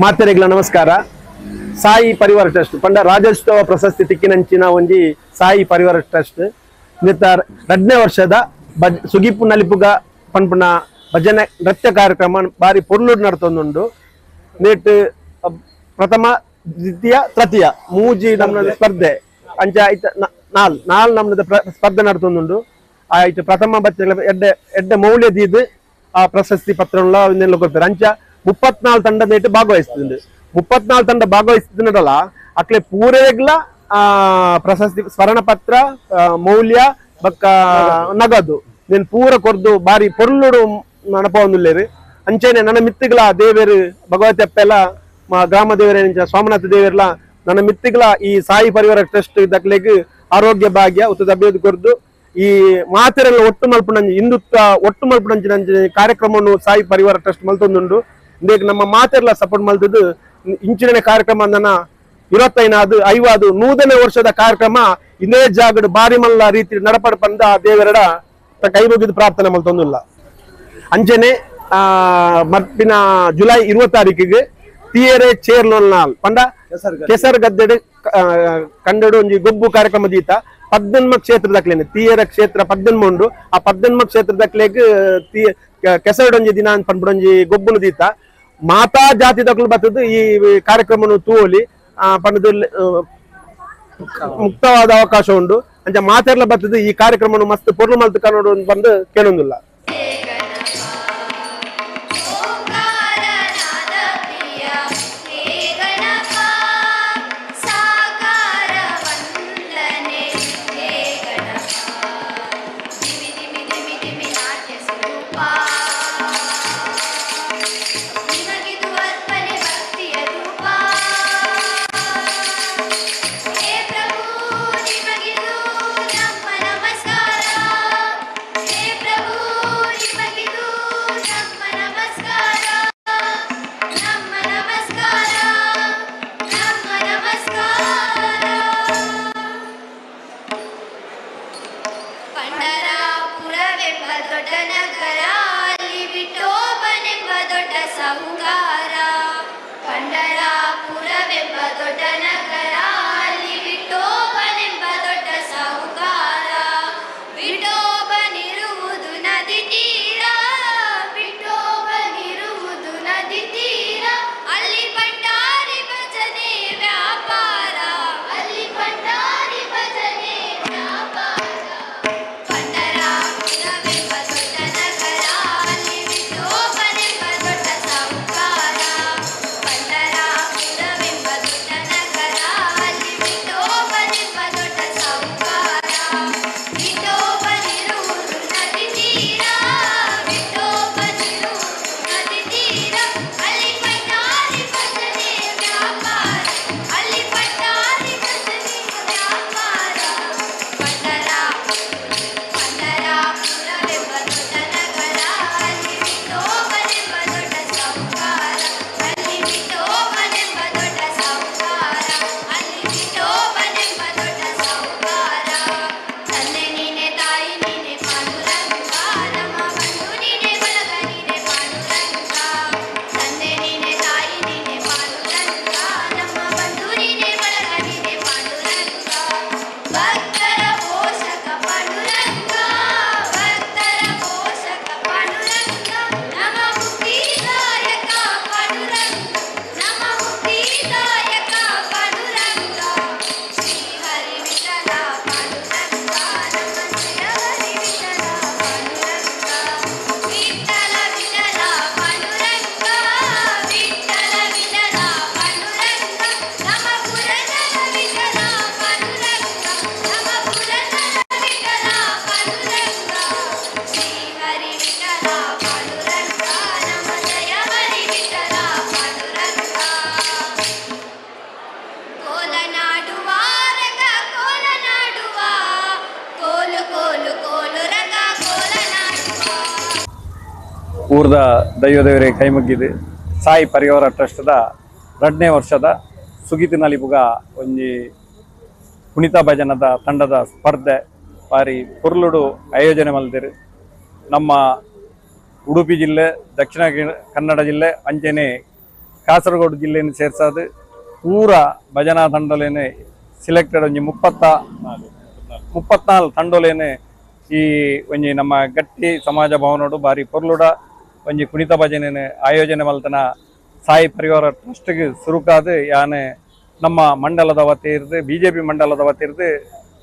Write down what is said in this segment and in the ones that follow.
ಮಾತೆರೆಗಳ ನಮಸ್ಕಾರ. ಸಾಯಿ ಪರಿವಾರ ಟ್ರಸ್ಟ್ ಪಂಡ ರಾಜ್ಯೋತ್ಸವ ಪ್ರಶಸ್ತಿ ತಿಕ್ಕಿನಂಚಿನ ಒಂಜಿ ಸಾಯಿ ಪರಿವಾರ ಟ್ರಸ್ಟ್ ನಿತ್ತ 2ನೇ ವರ್ಷದ ಸುಗಿಪ್ಪು ನಲಿಪುಗ ಪನ್ಪುನ ಭಜನೆ ನೃತ್ಯ ಕಾರ್ಯಕ್ರಮ ಬಾರಿ ಪೊರ್ಲೂರು ನಡ್ತೊಂದುಂಡು. ನೇಟ್ ಪ್ರಥಮ ದ್ವಿತೀಯ ತೃತೀಯ ಮೂಜಿ ನಮ್ನ ಸ್ಪರ್ಧೆ ಅಂಚ ನಾಲ್ ನಮ್ನದ ಸ್ಪರ್ಧೆ ನಡ್ತೊಂದುಂಡು. ಆಯ್ತು ಪ್ರಥಮ ಬಚ್ಚ ಎಡ್ಡೆ ಮೌಲ್ಯ ದೀದು ಆ ಪ್ರಶಸ್ತಿ ಪತ್ರ ಕೊಡ್ತಾರೆ. ಅಂಚ 34 ತಂಡ ನೇಟು ಭಾಗವಹಿಸ್ತುಂಡು. 34 ತಂಡ ಭಾಗವಹಿಸ್ತುಂಡಲ್ಲ ಅಕ್ಲೆ ಪೂರೆಗ್ಲ ಪ್ರಶಸ್ತಿ ಸ್ಮರಣ ಪತ್ರ ಮೌಲ್ಯ ಬಕ್ಕ ನಗದು ನೀನ್ ಪೂರ ಕೊರ್ದು ಬಾರಿ ಪೊರ್ಲುಡು ನಡಪೊಂದುಲ್ಲೇರು. ಅಂಚೆನೆ ನನ್ನ ಮಿತ್ತಿಗಳ ದೇವೇರು ಭಗವತಿ ಅಪ್ಪೆಲ್ಲ ಗ್ರಾಮ ದೇವರೇ ಸೋಮನಾಥ ದೇವರೆಲ್ಲ ನನ್ನ ಮಿತ್ತಿಗಳ ಈ ಸಾಯಿ ಪರಿವಾರ ಟ್ರಸ್ಟ್ ದಕ್ಲೆಗ್ ಆರೋಗ್ಯ ಭಾಗ್ಯ ಉತ್ತದ ಅಭಿವೃದ್ಧಿ ಕೊರ್ದು ಈ ಮಾತೆರೆಲ್ಲ ಒಟ್ಟು ಮಲ್ಪುನಂಜಿ ಹಿಂದುತ್ವ ಒಟ್ಟು ಮಲ್ಪುನಂಚಿನ ಕಾರ್ಯಕ್ರಮವನ್ನು ಸಾಯಿ ಪರಿವಾರ ಟ್ರಸ್ಟ್ ಮಲ್ತೊಂದುಂಡು. ಇಂದೇಕ್ ನಮ್ಮ ಮಾತೆರೆಲ್ಲ ಸಪೋರ್ಟ್ ಮಲ್ತದ್ದು ಇಂಚಿನ ಕಾರ್ಯಕ್ರಮ ಅಂದನ 25 100ನೇ ವರ್ಷದ ಕಾರ್ಯಕ್ರಮ ಇದೇ ಜಾಗಡ್ ಬಾರಿ ಮಲ್ಲ ರೀತಿ ನಡಪಡ ಬಂದ ದೇವರಡ ಕೈ ಮುಗಿದು ಪ್ರಾರ್ಥನೆ ಮಲ್ತೊಂದುಲ್ಲ. ಅಂಚನೆ ಮರ್ಪಿನ ಜುಲೈ 20 ತಾರೀಕಿಗೆ ತಿಯರೆ ಚೇರ್ಲೋಲ್ನಾಲ್ ಪಂಡ ಕೆಸರ್ ಗದ್ದೆಡ್ ಕಂಡಡು ಒಂಜಿ ಗೊಬ್ಬು ಕಾರ್ಯಕ್ರಮ ದೀತ 18 ಕ್ಷೇತ್ರದಕ್ಲೇನೆ ತಿಯರ ಕ್ಷೇತ್ರ 18 ಉಂಡು. ಆ 18 ಕ್ಷೇತ್ರದಕ್ಲೆಗ್ ಕೆಸರಡೊಂಜಿ ದಿನ ಅಂತ ಪಂಪಡೊಂಜಿ ಗೊಬ್ಬುನು ದೀತ ಮಾತಾ ಜಾತಿ ದಕ್ಲು ಬರ್ತದ್ದು ಈ ಕಾರ್ಯಕ್ರಮ ತೂಲಿ ಪಂಡದು ಮುಕ್ತವಾದ ಅವಕಾಶ ಉಂಡು. ಅಂಚ ಮಾತೆರ್ಲ ಬರ್ತದ್ದು ಈ ಕಾರ್ಯಕ್ರಮ ಮಸ್ತ್ ಪೊರ್ಲು ಮಲ್ತು ಕನ್ನಡ ಬಂದು ಕೇಳೊಂದಿಲ್ಲ. ಊರದ ದೈವದೇವರಿಗೆ ಕೈ ಮುಗ್ಗಿದು ಸಾಯಿ ಪರಿವಾರ ಟ್ರಸ್ಟ್ದ 2ನೇ ವರ್ಷದ ಸುಗೀತು ನಲಿಪುಗ ಒಂಜಿ ಕುಣಿತ ಭಜನದ ತಂಡದ ಸ್ಪರ್ಧೆ ಬಾರಿ ಪೊರ್ಲುಡು ಆಯೋಜನೆ ಮಲ್ದಿರು. ನಮ್ಮ ಉಡುಪಿ ಜಿಲ್ಲೆ, ದಕ್ಷಿಣ ಕನ್ನಡ ಜಿಲ್ಲೆ ಅಂಚನೆ ಕಾಸರಗೋಡು ಜಿಲ್ಲೆಯನ್ನು ಸೇರ್ಸದು ಪೂರ ಭಜನಾ ತಂಡಲೇನೆ ಸಿಲೆಕ್ಟೆಡ್ ಒಂಜಿ 34 ತಂಡೋಲೇನೆ ಈ ಒಂಜಿ ನಮ್ಮ ಗಟ್ಟಿ ಸಮಾಜ ಭವನೋಡು ಬಾರಿ ಪೊರ್ಲುಡ ಒಂಜಿ ಕುಣಿತ ಭಜನೆ ಆಯೋಜನೆ ಮಲ್ತನ ಸಾಯಿ ಪರಿವಾರ ಟ್ರಸ್ಟ್ಗೆ ಸುರುಕಾದು ಯಾನೆ ನಮ್ಮ ಮಂಡಲದ ವತಿರ್ದು ಬಿಜೆಪಿ ಮಂಡಲದ ವತಿರ್ದು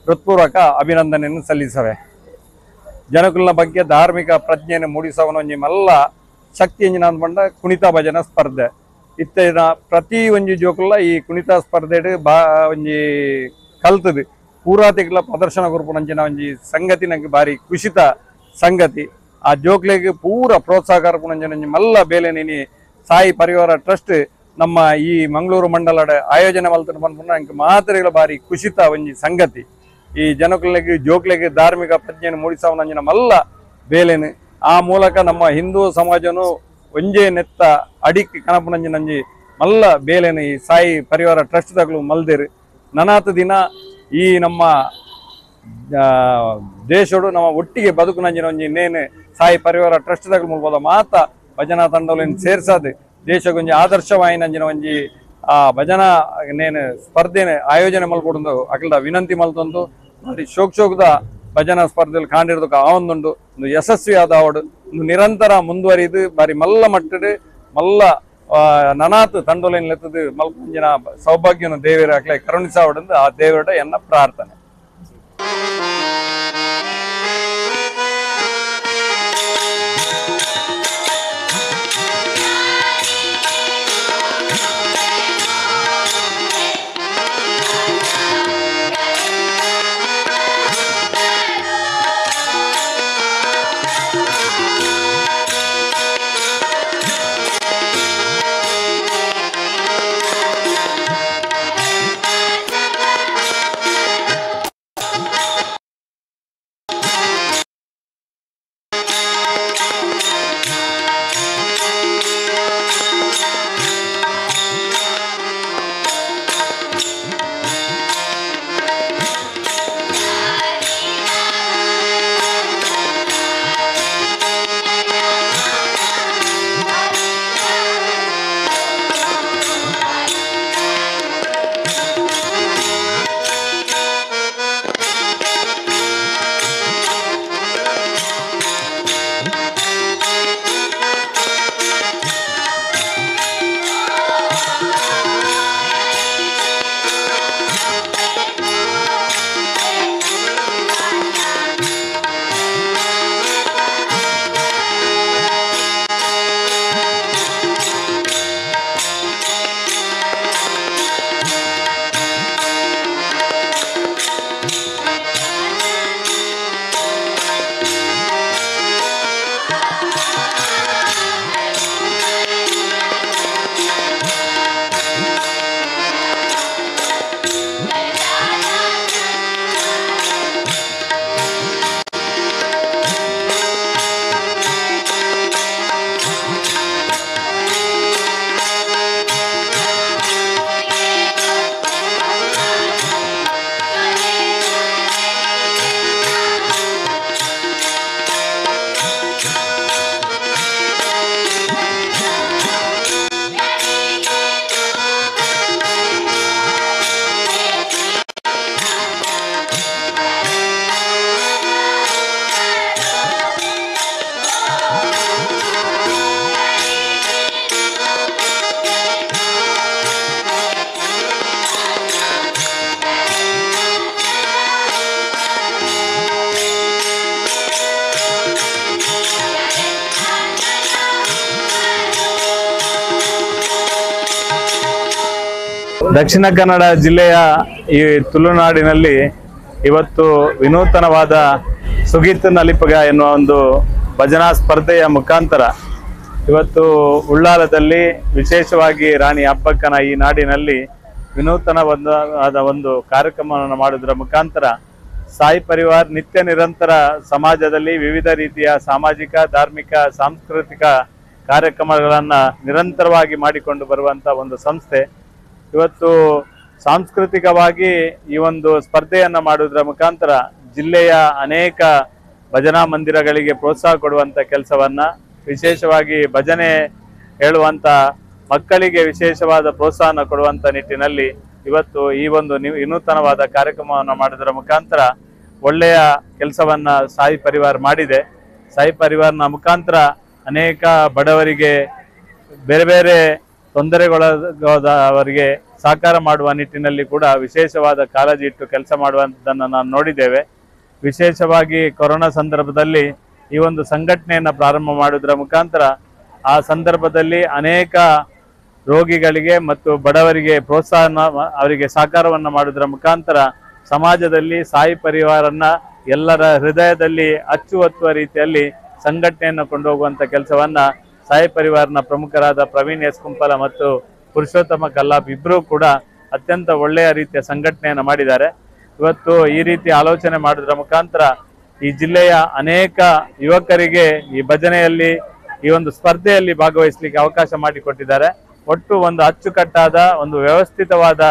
ಹೃತ್ಪೂರ್ವಕ ಅಭಿನಂದನೆಯನ್ನು ಸಲ್ಲಿಸವೆ. ಜನಕುಲ್ನ ಬಗ್ಗೆ ಧಾರ್ಮಿಕ ಪ್ರಜ್ಞೆಯನ್ನು ಮೂಡಿಸವನ ಒಂಜಿ ಮಲ್ಲ ಶಕ್ತಿ ಎಂಜಿನ ಬಂಡ ಕುಣಿತ ಭಜನ ಸ್ಪರ್ಧೆ ಇತ್ತಿನ ಪ್ರತಿ ಒಂಜಿ ಜೋಕುಲ್ಲ ಈ ಕುಣಿತ ಸ್ಪರ್ಧೆ ಒಂಜಿ ಕಲ್ತದು ಪೂರಾತಿಗಳ ಪ್ರದರ್ಶನ ಕೊರ್ಪುನಂಚಿನ ಒಂಜಿ ಸಂಗತಿ ನಂಗೆ ಬಾರಿ ಖುಷಿತ ಸಂಗತಿ. ಆ ಜೋಕ್ಲೆಗೆ ಪೂರ ಪ್ರೋತ್ಸಾಹ ಕೊರ್ಪುನಂಚಿನ ಮಲ್ಲ ಬೇಲೆನೇನಿ ಸಾಯಿ ಪರಿವಾರ ಟ್ರಸ್ಟ್ ನಮ್ಮ ಈ ಮಂಗಳೂರು ಮಂಡಲದ ಆಯೋಜನೆ ಮಲ್ತನ ಬಂದ್ಬಿಟ್ಟು ನಂಗೆ ಮಾತ್ರೆಗಳ ಬಾರಿ ಖುಷಿತ ಒಂಜಿ ಸಂಗತಿ. ಈ ಜನಕುಲೆಗೆ ಜೋಕ್ಲೆಗೆ ಧಾರ್ಮಿಕ ಪ್ರಜ್ಞೆಯನ್ನು ಮೂಡಿಸವನಂಜಿನ ಮಲ್ಲ ಬೇಲೆನು. ಆ ಮೂಲಕ ನಮ್ಮ ಹಿಂದೂ ಸಮಾಜನು ಒಂಜೇ ನೆತ್ತ ಅಡಿಕ್ ಕನಪುನಂಜಿನಂಜಿ ಮಲ್ಲ ಬೇಲೆನು ಈ ಸಾಯಿ ಪರಿವಾರ ಟ್ರಸ್ಟ್ದಾಗಲು ಮಲ್ದೇರು. ನನಾತು ದಿನ ಈ ನಮ್ಮ ದೇಶಡು ನಮ್ಮ ಒಟ್ಟಿಗೆ ಬದುಕುನಂಜಿನ ಒಂಜಿ ಇನ್ನೇನು ಸಾಯಿ ಪರಿವಾರ ಟ್ರಸ್ಟ್ದಾಗಲು ಮುಲ್ಬೋದ ಮಾತ ಭಜನಾ ತಂಡಗಳನ್ನು ಸೇರ್ಸದು ದೇಶಗೊಂಜಿ ಆದರ್ಶವಾಯಿನಂಜಿನ ಒಂಜಿ ಆ ಭಜನಾ ನೇನು ಸ್ಪರ್ಧೆನೆ ಆಯೋಜನೆ ಮಲ್ಕೊಡು ಅಕಲ್ದ ವಿನಂತಿ ಮಲ್ತೊಂದು ಬಾರಿ ಶೋಕದ ಭಜನಾ ಸ್ಪರ್ಧೆಯಲ್ಲಿ ಕಾಣಿರೋದಕ್ಕೆ ಆ ಒಂದು ಯಶಸ್ವಿ ಆದ ಅವಡು ಒಂದು ನಿರಂತರ ಮುಂದುವರಿದು ಬಾರಿ ಮಲ್ಲ ಮಟ್ಟಡು ಮಲ್ಲ ನನಾತ್ ತಂಡೋಲೇನು ಲೆತ್ತದು ಮಲ್ಪಂಜಿನ ಸೌಭಾಗ್ಯನ ದೇವರ ಆಗ್ಲೇ ಕರುಣಿಸಾವಡು ಆ ದೇವರ ಎನ್ನ ಪ್ರಾರ್ಥನೆ. ದಕ್ಷಿಣ ಕನ್ನಡ ಜಿಲ್ಲೆಯ ಈ ತುಳುನಾಡಿನಲ್ಲಿ ಇವತ್ತು ವಿನೂತನವಾದ ಸುಗೀತು ನಲಿಪಗ ಎನ್ನುವ ಒಂದು ಭಜನಾ ಸ್ಪರ್ಧೆಯ ಮುಖಾಂತರ ಇವತ್ತು ಉಳ್ಳಾಲದಲ್ಲಿ ವಿಶೇಷವಾಗಿ ರಾಣಿ ಅಬ್ಬಕ್ಕನ ಈ ನಾಡಿನಲ್ಲಿ ವಿನೂತನವಾದ ಒಂದು ಕಾರ್ಯಕ್ರಮವನ್ನು ಮಾಡುವುದರ ಮುಖಾಂತರ ಸಾಯಿ ಪರಿವಾರ್ ನಿತ್ಯ ನಿರಂತರ ಸಮಾಜದಲ್ಲಿ ವಿವಿಧ ರೀತಿಯ ಸಾಮಾಜಿಕ, ಧಾರ್ಮಿಕ, ಸಾಂಸ್ಕೃತಿಕ ಕಾರ್ಯಕ್ರಮಗಳನ್ನು ನಿರಂತರವಾಗಿ ಮಾಡಿಕೊಂಡು ಬರುವಂಥ ಒಂದು ಸಂಸ್ಥೆ. ಇವತ್ತು ಸಾಂಸ್ಕೃತಿಕವಾಗಿ ಈ ಒಂದು ಸ್ಪರ್ಧೆಯನ್ನು ಮಾಡುವುದರ ಮುಖಾಂತರ ಜಿಲ್ಲೆಯ ಅನೇಕ ಭಜನಾ ಮಂದಿರಗಳಿಗೆ ಪ್ರೋತ್ಸಾಹ ಕೊಡುವಂಥ ಕೆಲಸವನ್ನು, ವಿಶೇಷವಾಗಿ ಭಜನೆ ಹೇಳುವಂಥ ಮಕ್ಕಳಿಗೆ ವಿಶೇಷವಾದ ಪ್ರೋತ್ಸಾಹನ ಕೊಡುವಂಥ ನಿಟ್ಟಿನಲ್ಲಿ ಇವತ್ತು ಈ ಒಂದು ವಿನೂತನವಾದ ಕಾರ್ಯಕ್ರಮವನ್ನು ಮಾಡೋದರ ಮುಖಾಂತರ ಒಳ್ಳೆಯ ಕೆಲಸವನ್ನು ಸಾಯಿ ಪರಿವಾರ್ ಮಾಡಿದೆ. ಸಾಯಿ ಪರಿವಾರ್ನ ಮುಖಾಂತರ ಅನೇಕ ಬಡವರಿಗೆ, ಬೇರೆ ಬೇರೆ ತೊಂದರೆಗೊಳಗಾದವರಿಗೆ ಸಹಕಾರ ಮಾಡುವ ನಿಟ್ಟಿನಲ್ಲಿ ಕೂಡ ವಿಶೇಷವಾದ ಕಾಳಜಿ ಇಟ್ಟು ಕೆಲಸ ಮಾಡುವಂಥದ್ದನ್ನು ನಾವು ನೋಡಿದ್ದೇವೆ. ವಿಶೇಷವಾಗಿ ಕೊರೋನಾ ಸಂದರ್ಭದಲ್ಲಿ ಈ ಒಂದು ಸಂಘಟನೆಯನ್ನು ಪ್ರಾರಂಭ ಮಾಡುವುದರ ಮುಖಾಂತರ ಆ ಸಂದರ್ಭದಲ್ಲಿ ಅನೇಕ ರೋಗಿಗಳಿಗೆ ಮತ್ತು ಬಡವರಿಗೆ ಪ್ರೋತ್ಸಾಹನ, ಅವರಿಗೆ ಸಹಕಾರವನ್ನು ಮಾಡುವುದರ ಮುಖಾಂತರ ಸಮಾಜದಲ್ಲಿ ಸಾಯಿ ಪರಿವಾರನ್ನ ಎಲ್ಲರ ಹೃದಯದಲ್ಲಿ ಅಚ್ಚುವತ್ತುವ ರೀತಿಯಲ್ಲಿ ಸಂಘಟನೆಯನ್ನು ಕೊಂಡೋಗುವಂಥ ಕೆಲಸವನ್ನು ಸಾಯಿ ಪರಿವಾರನ ಪ್ರಮುಖರಾದ ಪ್ರವೀಣ್ ಎಸ್ ಕುಂಪಲ ಮತ್ತು ಪುರುಷೋತ್ತಮ ಕಲ್ಲಾಪ್ ಇಬ್ಬರೂ ಕೂಡ ಅತ್ಯಂತ ಒಳ್ಳೆಯ ರೀತಿಯ ಸಂಘಟನೆಯನ್ನು ಮಾಡಿದ್ದಾರೆ. ಇವತ್ತು ಈ ರೀತಿ ಆಲೋಚನೆ ಮಾಡೋದ್ರ ಮುಖಾಂತರ ಈ ಜಿಲ್ಲೆಯ ಅನೇಕ ಯುವಕರಿಗೆ ಈ ಭಜನೆಯಲ್ಲಿ, ಈ ಒಂದು ಸ್ಪರ್ಧೆಯಲ್ಲಿ ಭಾಗವಹಿಸಲಿಕ್ಕೆ ಅವಕಾಶ ಮಾಡಿಕೊಟ್ಟಿದ್ದಾರೆ. ಒಟ್ಟು ಒಂದು ಅಚ್ಚುಕಟ್ಟಾದ, ಒಂದು ವ್ಯವಸ್ಥಿತವಾದ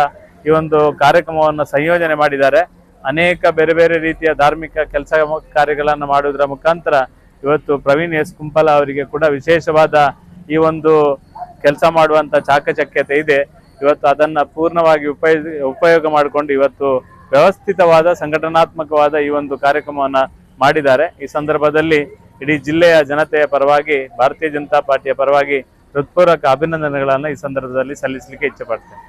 ಈ ಒಂದು ಕಾರ್ಯಕ್ರಮವನ್ನು ಸಂಯೋಜನೆ ಮಾಡಿದ್ದಾರೆ. ಅನೇಕ ಬೇರೆ ಬೇರೆ ರೀತಿಯ ಧಾರ್ಮಿಕ ಕೆಲಸ ಕಾರ್ಯಗಳನ್ನು ಮಾಡುವುದರ ಮುಖಾಂತರ ಇವತ್ತು ಪ್ರವೀಣ್ ಎಸ್ ಕುಂಪಲ ಅವರಿಗೆ ಕೂಡ ವಿಶೇಷವಾದ ಈ ಒಂದು ಕೆಲಸ ಮಾಡುವಂಥ ಚಾಕಚಕ್ಯತೆ ಇದೆ. ಇವತ್ತು ಅದನ್ನು ಪೂರ್ಣವಾಗಿ ಉಪಯೋಗ ಮಾಡಿಕೊಂಡು ಇವತ್ತು ವ್ಯವಸ್ಥಿತವಾದ, ಸಂಘಟನಾತ್ಮಕವಾದ ಈ ಒಂದು ಕಾರ್ಯಕ್ರಮವನ್ನು ಮಾಡಿದ್ದಾರೆ. ಈ ಸಂದರ್ಭದಲ್ಲಿ ಇಡೀ ಜಿಲ್ಲೆಯ ಜನತೆಯ ಪರವಾಗಿ, ಭಾರತೀಯ ಜನತಾ ಪಾರ್ಟಿಯ ಪರವಾಗಿ ಹೃತ್ಪೂರ್ವಕ ಅಭಿನಂದನೆಗಳನ್ನು ಈ ಸಂದರ್ಭದಲ್ಲಿ ಸಲ್ಲಿಸಲಿಕ್ಕೆ ಇಚ್ಛೆಪಡ್ತೇನೆ.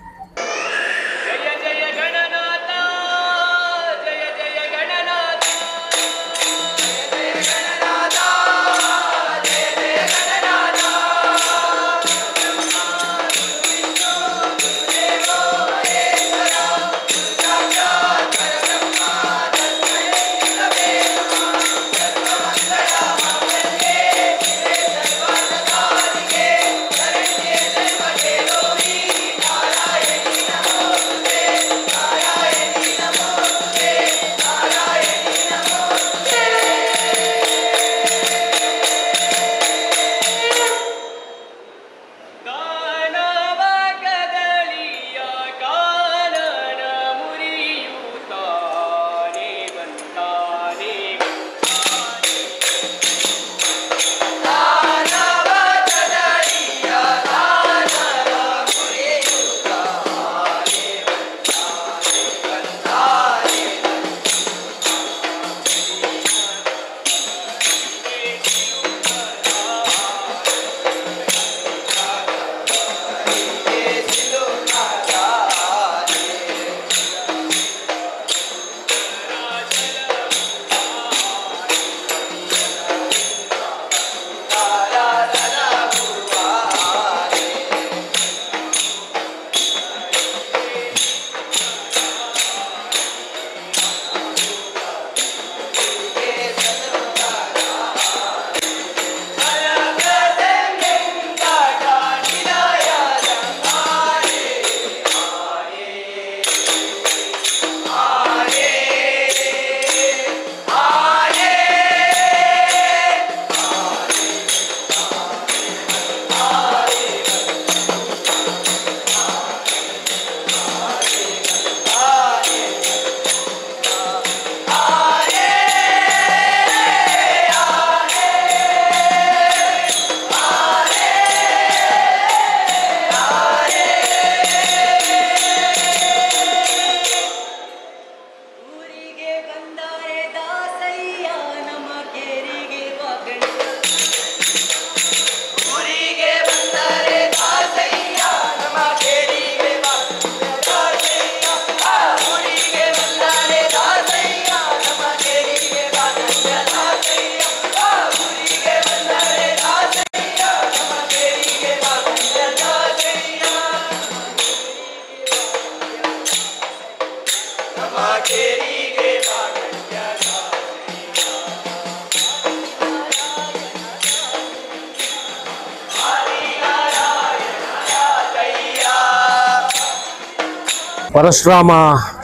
ಪರಶುರಾಮ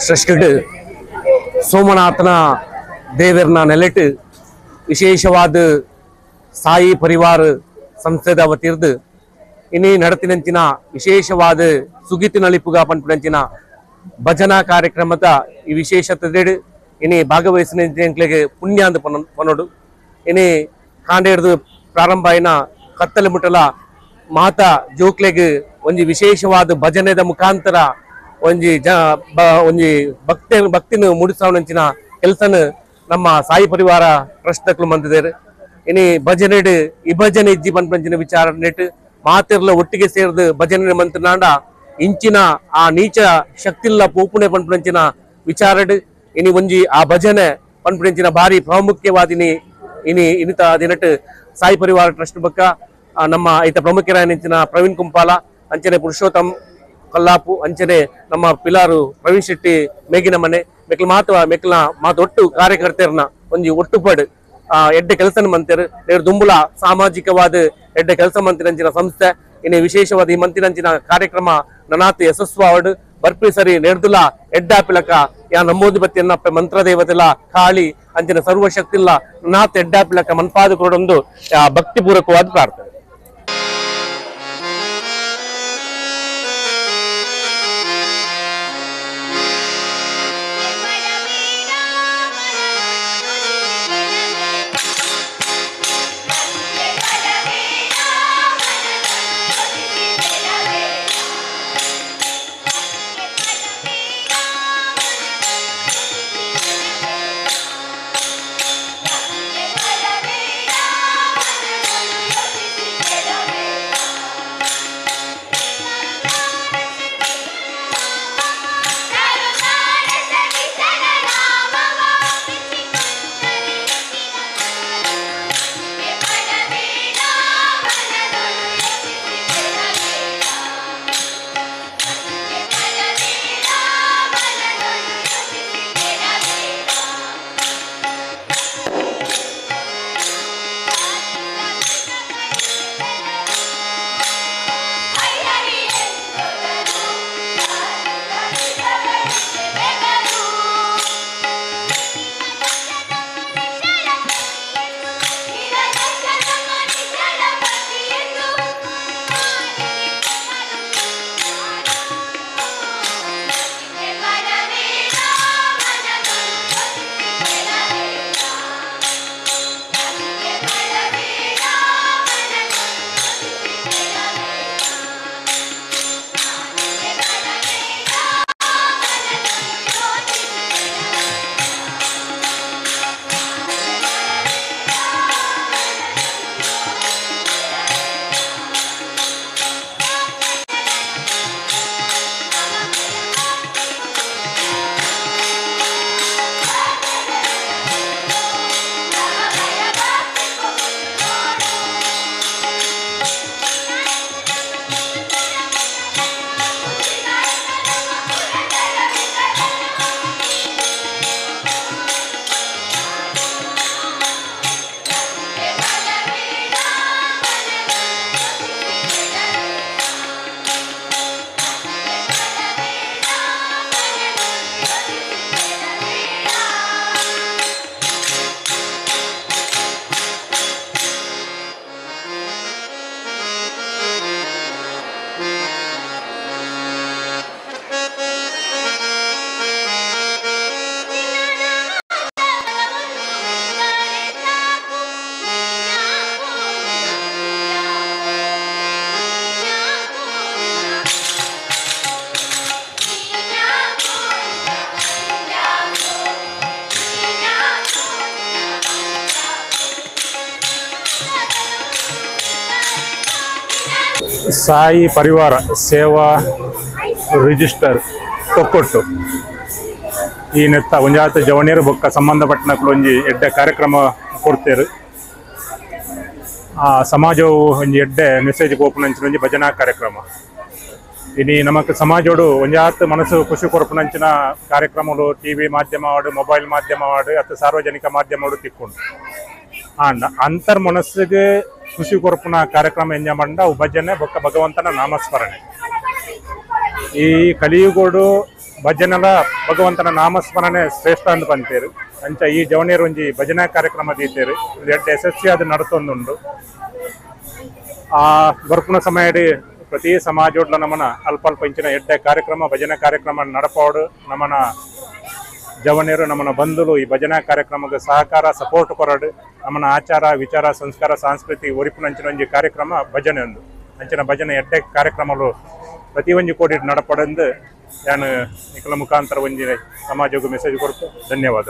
ಟ್ರಸ್ಟ್ ಸೋಮನಾಥನ ದೇವರನ್ನ ನೆಲೆಟ್ಟು ವಿಶೇಷವಾದ ಸಾಯಿ ಪರಿವಾರ ಸಂಸ್ಥೆದ ವತಿರ್ದು ಇನಿ ನಡತಿನಂಚಿನ ವಿಶೇಷವಾದ ಸುಗಿತು ನಲಿಪುಗ ಪಂಪಿನಂಚಿನ ಭಜನಾ ಕಾರ್ಯಕ್ರಮದ ಈ ವಿಶೇಷತೆ ಇನಿ ಭಾಗವಹಿಸಿನ ಪುಣ್ಯ ಅಂತ ಪನೋಡು ಇನಿ ಕಾಂಡೇಡ್ದು ಪ್ರಾರಂಭ ಆಯ್ನ ಕತ್ತಲೆ ಮುಟ್ಟಲ ಮಾತಾ ಜೋಕ್ಲೆಗ್ ಒಂಜಿ ವಿಶೇಷವಾದ ಭಜನೆದ ಮುಖಾಂತರ ಒಂಜಿ ಭಕ್ತಿನ ಮೂಡಿಸೋನಂಚಿನ ಕೆಲಸನ ನಮ್ಮ ಸಾಯಿ ಪರಿವಾರ ಟ್ರಸ್ಟ್ ಮಂದಿದ್ದಾರೆ ಇನಿ ಭಜನೆಡ್ ಈ ಭಜನೆ ಇಜ್ಜಿ ಪಂಪಂಚಿನ ವಿಚಾರ ನೆಟ್ ಮಾತಿರ್ಲ ಒಟ್ಟಿಗೆ ಸೇರ್ದು ಭಜನೆ ಮಂತ್ರಾಂಡ ಇಂಚಿನ ಆ ನೀಚ ಶಕ್ತಿಲ್ಲ ಪೋಪುಣೆ ಪಂಪಂಚಿನ ವಿಚಾರಡ್ ಇನಿ ಒಂಜಿ ಆ ಭಜನೆ ಪಂಪಂಚಿನ ಭಾರಿ ಪ್ರಾಮುಖ್ಯವಾದಿನಿ ಇನ್ನಿತ ದಿನಟ್ ಸಾಯಿ ಪರಿವಾರ ಟ್ರಸ್ಟ್ ಬಕ್ಕ ನಮ್ಮ ಈತ ಪ್ರಮುಖರಾಯನಿಂಚಿನ ಪ್ರವೀಣ್ ಕುಂಪಾಲ ಅಂಚನೆ ಪುರುಷೋತ್ತಮ್ ಕಲ್ಲಾಪು ಅಂಚನೆ ನಮ್ಮ ಪಿಲಾರು ಪ್ರವೀಣ್ ಶೆಟ್ಟಿ ಮೇಗಿನ ಮನೆ ಮೆಕ್ಲ ಒಟ್ಟು ಕಾರ್ಯಕರ್ತೆಯರ್ನ ಒಂಜಿ ಒಟ್ಟುಪಡ್ ಎಡ್ಡೆ ಕೆಲಸ ಮಂತಿರು ನೇರು ದುಂಬುಲ ಸಾಮಾಜಿಕವಾದ ಎಡ್ಡೆ ಕೆಲಸ ಮಂತಿರಂಚಿನ ಸಂಸ್ಥೆ ಇನ್ನು ವಿಶೇಷವಾದ ಈ ಮಂತಿರಂಚಿನ ಕಾರ್ಯಕ್ರಮ ನನಾತ್ ಯಶಸ್ವಾವಡ್ ಬರ್ಪಿ ಸರಿ ನೆಡ್ದುಲ ಎಡ್ಡಾಪಿಲಕ ಯಾ ನಮ್ಮೋದಿ ಬತ್ತಿಯನ್ನ ಮಂತ್ರ ದೇವತೆಲ ಕಾಳಿ ಅಂಚಿನ ಸರ್ವಶಕ್ತಿಲ್ಲ ನನಾತ್ ಎಡ್ಡಾಪಿಲಕ ಮನ್ಪಾದ ಕೊಡೊಂದು ಭಕ್ತಿಪೂರ್ವಕವಾದ ಪ್ರಾರ್ಥನೆ. ಸಾಯಿ ಪರಿವಾರ ಸೇವಾ ರಿಜಿಸ್ಟರ್ ತೊಕ್ಕೊಟ್ಟು ಈ ನೆತ್ತ ಒಂಜಾತ ಜವಣಿಯರು ಬೊಕ್ಕ ಸಂಬಂಧಪಟ್ಟನಕ್ಕಳು ಒಂಜಿ ಎಡ್ಡೆ ಕಾರ್ಯಕ್ರಮ ಕೊಡ್ತೇರು. ಆ ಸಮಾಜವು ಒಂಜಿ ಎಡ್ಡೆ ಮೆಸೇಜ್ ಕೋಪುನಂಚಿನ ಒಂಜಿ ಭಜನಾ ಕಾರ್ಯಕ್ರಮ ಇನಿ ನಮಕ್ ಸಮಾಜೋಡು ಒಂಜಾತ್ ಮನಸ್ಸು ಖುಷಿ ಕೊರಪುನಂಚಿನ ಕಾರ್ಯಕ್ರಮಗಳು ಟಿವಿ ಮಾಧ್ಯಮವಾಡು ಮೊಬೈಲ್ ಮಾಧ್ಯಮವಾಡು ಅಥವಾ ಸಾರ್ವಜನಿಕ ಮಾಧ್ಯಮವಾಡು ತಿಕ್ಕೊಂಡು ಅಂತರ್ ಮನಸ್ಸಿಗೆ ಖುಷಿ ಕೊರಪುನ ಕಾರ್ಯಕ್ರಮ ಎಂಜ ಮಂಡ ಭಜನೆ ಬೊಕ್ಕ ಭಗವಂತನ ನಾಮಸ್ಮರಣೆ. ಈ ಕಲಿಯುಗೋಡು ಭಜನೆಲ ಭಗವಂತನ ನಾಮಸ್ಮರಣೆ ಶ್ರೇಷ್ಠ ಅಂತ ಬಂತೇರು ಅಂಚ ಈ ಜವಣಿಯರು ಒಂಜಿ ಭಜನಾ ಕಾರ್ಯಕ್ರಮ ದೀತೇರು ಎಡ್ಡೆ ಯಶಸ್ವಿಯಾದ ನಡತೊಂದುಂಡು ಆ ಬರ್ಪುನ ಸಮಯಡ್ ಪ್ರತಿ ಸಮಾಜೋಡ್ಲ ನಮನ ಅಲ್ಪ ಅಲ್ಪ ಇಂಚಿನ ಎಡ್ಡೆ ಕಾರ್ಯಕ್ರಮ ಭಜನಾ ಕಾರ್ಯಕ್ರಮ ನಡಪಾಡು ನಮನ ಜವಣಿಯರು ನಮ್ಮನ ಬಂಧುಲು ಈ ಭಜನಾ ಕಾರ್ಯಕ್ರಮಕ್ಕೆ ಸಹಕಾರ ಸಪೋರ್ಟ್ ಕೊರಡು ನಮ್ಮನ ಆಚಾರ ವಿಚಾರ ಸಂಸ್ಕಾರ ಸಂಸ್ಕೃತಿ ಒರಿಪುನಂಚಿನ ಒಂಜಿ ಕಾರ್ಯಕ್ರಮ ಭಜನೆ ಒಂದು ಅಂಚಿನ ಭಜನೆ ಎಡ್ಡೆ ಕಾರ್ಯಕ್ರಮಗಳು ಪ್ರತಿ ಒಂಜಿ ಕೋಟಿ ನಡಪಡೆಂದು ನಾನು ನಿಖಲ ಮುಖಾಂತರ ಒಂಜಿ ಸಮಾಜಕ್ಕೆ ಮೆಸೇಜ್ ಕೊಡ್ತು. ಧನ್ಯವಾದ.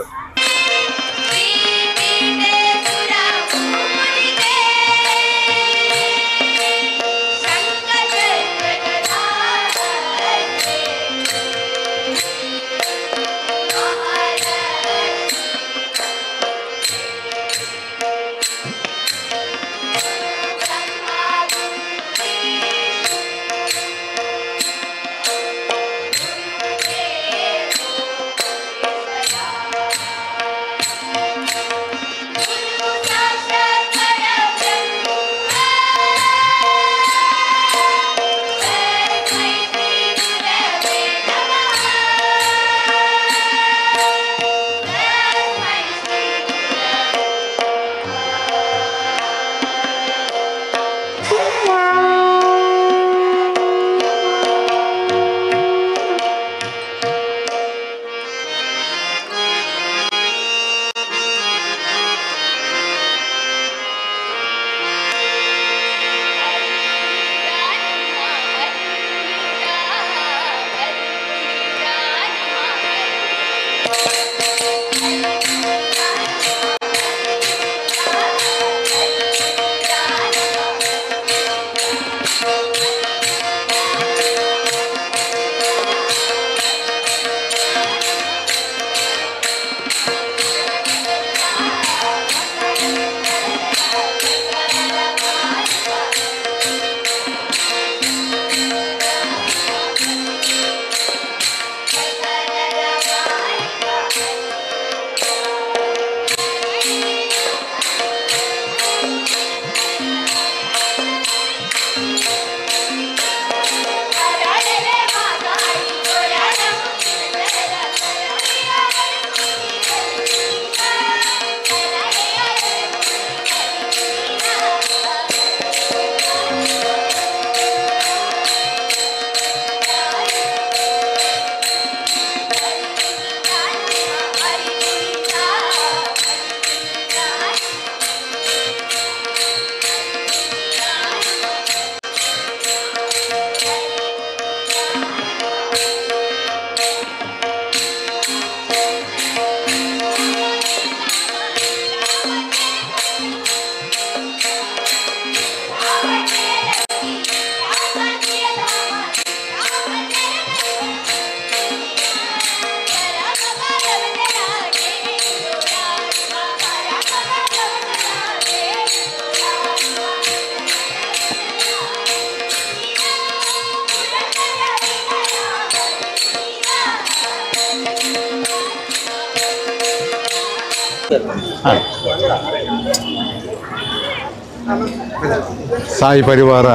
ಸಾಯಿ ಪರಿವಾರ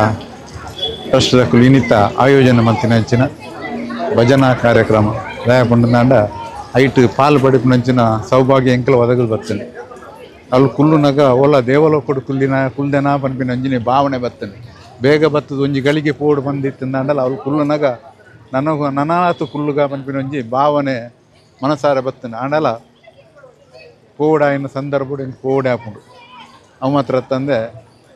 ಟ್ರಸ್ಟ್ದ ಕುಲಿನಿತ ಆಯೋಜನೆ ಮಂತಿನಂಚಿನ ಭಜನಾ ಕಾರ್ಯಕ್ರಮ ದಯಪಂಡ ಐಟ್ ಪಾಲು ಪಡಿಪಿನಂಚಿನ ಸೌಭಾಗ್ಯ ಎಂಕಲ ಒದಗಲು ಬರ್ತನೆ ಅಲ್ಲಿ ಕುಲ್ಲುನಾಗ ಓಲ ದೇವಲೋಕಡು ಕುಲ್ದೆನಾ ಪನ್ಪಿನ ಅಂಜಿನ ಭಾವನೆ ಬರ್ತನೆ ಬೇಗ ಬತ್ತದ ಒಂಜಿ ಗಳಿಗೆ ಪೋಡು ಬಂದಿತ್ತಂದಾಂಡಲ್ಲ ಅವ್ರು ಕುಲ್ಲುನಾಗ ನನಾತು ಕುಲ್ಲುಗ ಪನ್ಪಿನ ಒಂಜಿ ಭಾವನೆ ಮನಸಾರ ಬರ್ತನೆ ಆಂಡಲ ಪೋಡಾಯಿನ ಸಂದರ್ಭ ಪೋಡೆ ಹಾಕೊಂಡು ಅವು ಮಾತ್ರ ತಂದೆ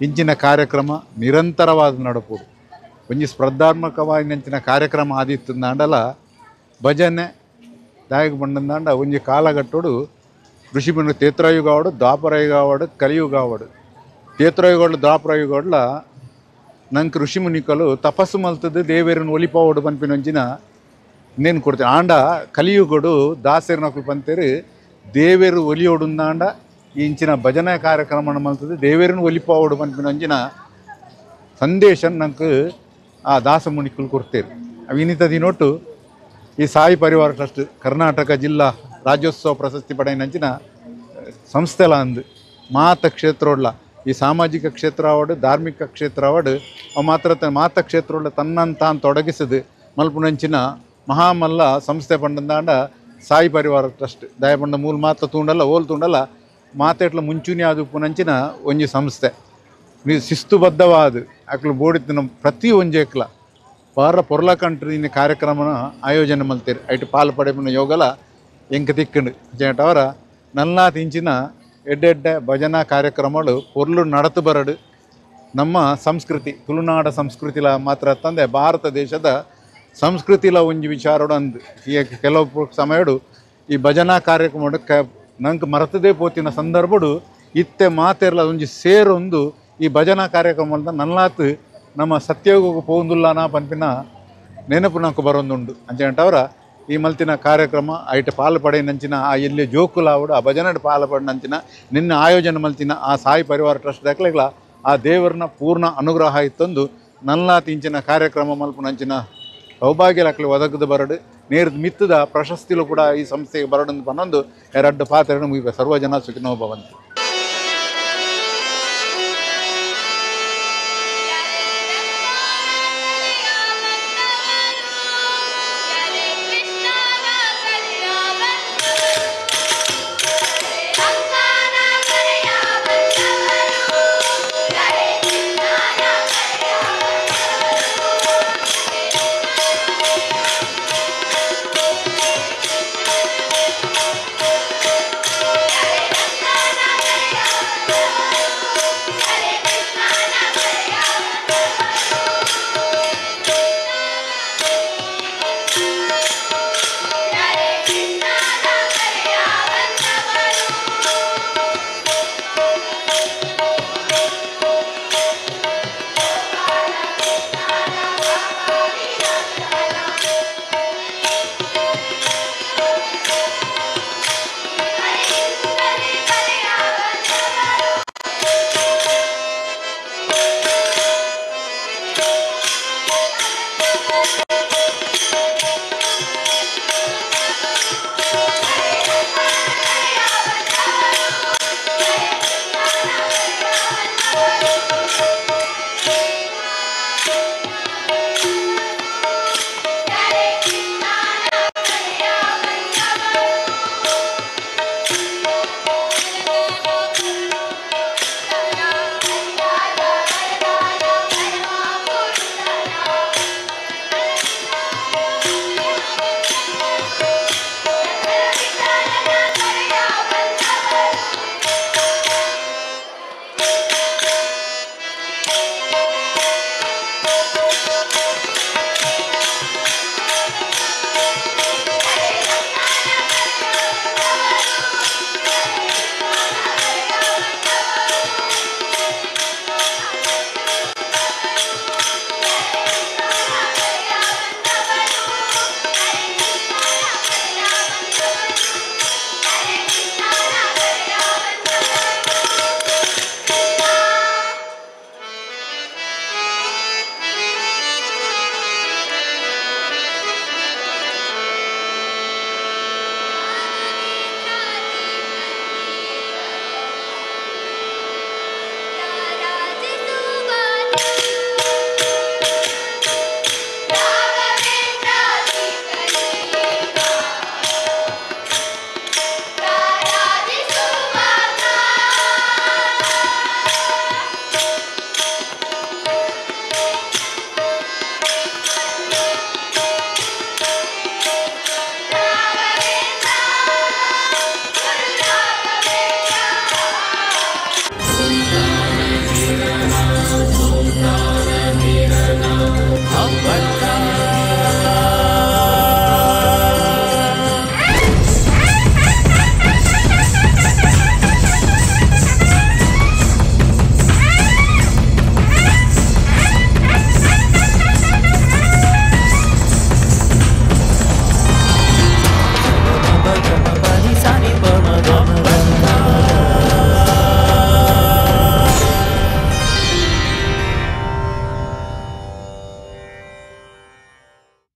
ಇಂಚಿನ ಕಾರ್ಯಕ್ರಮ ನಿರಂತರವಾದ ನಡಪುಡು ಒಂಜಿ ಸ್ಪರ್ಧಾತ್ಮಕವಾಗಿ ನಂಚಿನ ಕಾರ್ಯಕ್ರಮ ಆದಿತ್ತು ಅಂಡಲ ಭಜನೆ ದಾಯಕ ಬಂಡಂದಾಂಡ ಒಂಜಿ ಕಾಲಘಟ್ಟೋಡು ಋಷಿ ಬಂದು ತೇತ್ರಯುಗ ಆವಡು ದ್ವಾಪರಯುಗ ಆವಡು ಕಲಿಯುಗ ಆವಡು ತೇತ್ರಯುಗಗಳು ದ್ವಾಪರಯುಗಡ್ಲ ನಂಗೆ ಋಷಿ ಮುನಿಕಲು ತಪಸ್ಸು ಮಲ್ತದ್ದು ದೇವೇರನ್ನು ಒಲಿಪಾವಡು ಪನ್ಪಿನೊಂಜಿನ ಇನ್ನೇನು ಕೊಡ್ತೀನಿ ಆಂಡ ಕಲಿಯುಗಡು ದಾಸೇರ್ನಕ್ಲು ಪಂತೇರು ದೇವೇರು ಒಲಿಯೋಡುಂದಾಂಡ ಇಂಚಿನ ಭಜನೆ ಕಾರ್ಯಕ್ರಮ ಮಲ್ತದ್ದು ದೇವೇರನ್ನು ಒಲಿಪಾವಡು ಪನ್ಪಿನೊಂಜಿನ ಸಂದೇಶ ನಂಗೆ ಆ ದಾಸ ಮುನಿಕಲು ಕೊಡ್ತೇರು ಅವಿನಿತ ದಿನೊಟ್ಟು ಈ ಸಾಯಿ ಪರಿವಾರ ಟ್ರಸ್ಟ್ ಕರ್ನಾಟಕ ಜಿಲ್ಲಾ ರಾಜ್ಯೋತ್ಸವ ಪ್ರಶಸ್ತಿ ಪಡೆಯಿನಂಚಿನ ಸಂಸ್ಥೆಲ ಅಂದು ಮಾತ ಕ್ಷೇತ್ರೋಡ್ಲ ಈ ಸಾಮಾಜಿಕ ಕ್ಷೇತ್ರ ಆವಡು ಧಾರ್ಮಿಕ ಕ್ಷೇತ್ರ ಆವಡು ಅವು ಮಾತ್ರ ಮಾತ ಕ್ಷೇತ್ರೋಡ್ಲ ತನ್ನನ್ನು ತಾನು ತೊಡಗಿಸದು ಮಲ್ಪುನಂಚಿನ ಮಹಾಮಲ್ಲ ಸಂಸ್ಥೆ ಪಂಡಂದಾಂಡ ಸಾಯಿ ಪರಿವಾರ ಟ್ರಸ್ಟ್ ದಾಯ ಪಂಡ ಮೂಲ ಮಾತ ತೂಂಡಲ್ಲ ಓಲ್ ತೂಂಡಲ್ಲ ಮಾತೆಟ್ಲ ಮುಂಚೂಣಿ ಆದುಪ್ಪುನಂಚಿನ ಒಂಜಿ ಸಂಸ್ಥೆ ಶಿಸ್ತುಬದ್ಧವಾದ ಅಕ್ಲು ಬೋಡಿತ್ತಿನ ಪ್ರತಿ ಒಂಜೇಕ್ಲ ಬಾರ ಪೊರ್ಲ ಕಂಟ್ರಿ ಕಾರ್ಯಕ್ರಮನ ಆಯೋಜನೆ ಮಲ್ತೀರಿ ಐಟು ಪಾಲು ಪಡೆಪಿನ ಯೋಗಲ ಎಂಕ ತಿಕ್ಕಂಡು ಜೇಟವರ ನಲ್ಲಾ ತಿಂಚಿನ ಎಡ್ಡೆಡ್ಡೆ ಭಜನಾ ಕಾರ್ಯಕ್ರಮಗಳು ಪೊರ್ಲು ನಡತು ಬರಡು ನಮ್ಮ ಸಂಸ್ಕೃತಿ ತುಳುನಾಡ ಸಂಸ್ಕೃತಿಲ ಮಾತ್ರ ತಂದೆ ಭಾರತ ದೇಶದ ಸಂಸ್ಕೃತಿಲ ಒಂಜಿ ವಿಚಾರಡು ಅಂದು ಈಗ ಕೆಲವು ಸಮಯಡು ಈ ಭಜನಾ ಕಾರ್ಯಕ್ರಮ ನಂಗೆ ಮರೆತದೇ ಪೋತಿನ ಸಂದರ್ಭಡು ಇತ್ತೆ ಮಾತೆರ್ಲ ಒಂಜಿ ಸೇರೊಂದು ಈ ಭಜನಾ ಕಾರ್ಯಕ್ರಮ ನಲ್ಲಾತ್ ನಮ್ಮ ಸತ್ಯೋಗ ಪೋಂದುಲ್ಲಾನ ಪನ್ಪಿನ ನೆನಪು ನಂಕು ಬರೊಂದುಂಡು ಅಂಚೆಂಟವರ ಈ ಮಲ್ತಿನ ಕಾರ್ಯಕ್ರಮ ಐಟ ಪಾಲು ಪಡೆಯನಂಚಿನ ಆ ಎಲ್ಲಿ ಜೋಕುಲಾವುಡು ಆ ಭಜನೆ ಪಾಲು ಪಡೆನಂಚಿನ ನಿನ್ನ ಆಯೋಜನೆ ಮಲ್ತಿನ ಆ ಸಾಯಿ ಪರಿವಾರ ಟ್ರಸ್ಟ್ ದಾಖಲೆಗಳ ಆ ದೇವರನ್ನ ಪೂರ್ಣ ಅನುಗ್ರಹ ಇತ್ತೊಂದು ನಲ್ಲಾ ತಿಂಚಿನ ಕಾರ್ಯಕ್ರಮ ಮಲ್ಪುನಂಚಿನ ಸೌಭಾಗ್ಯಲಕ್ಕಲು ಒದಗದು ಬರಡು ನೇರದ ಮಿತ್ತದ ಪ್ರಶಸ್ತಿಲು ಕೂಡ ಈ ಸಂಸ್ಥೆಗೆ ಬರಡು ಪನ್ನೊಂದು ಎರಡು ಪಾತ್ರೆ ಮುಗಿಬೇಕು ಸರ್ವಜನ ಸುಖಿನೋ ಭವಂತು.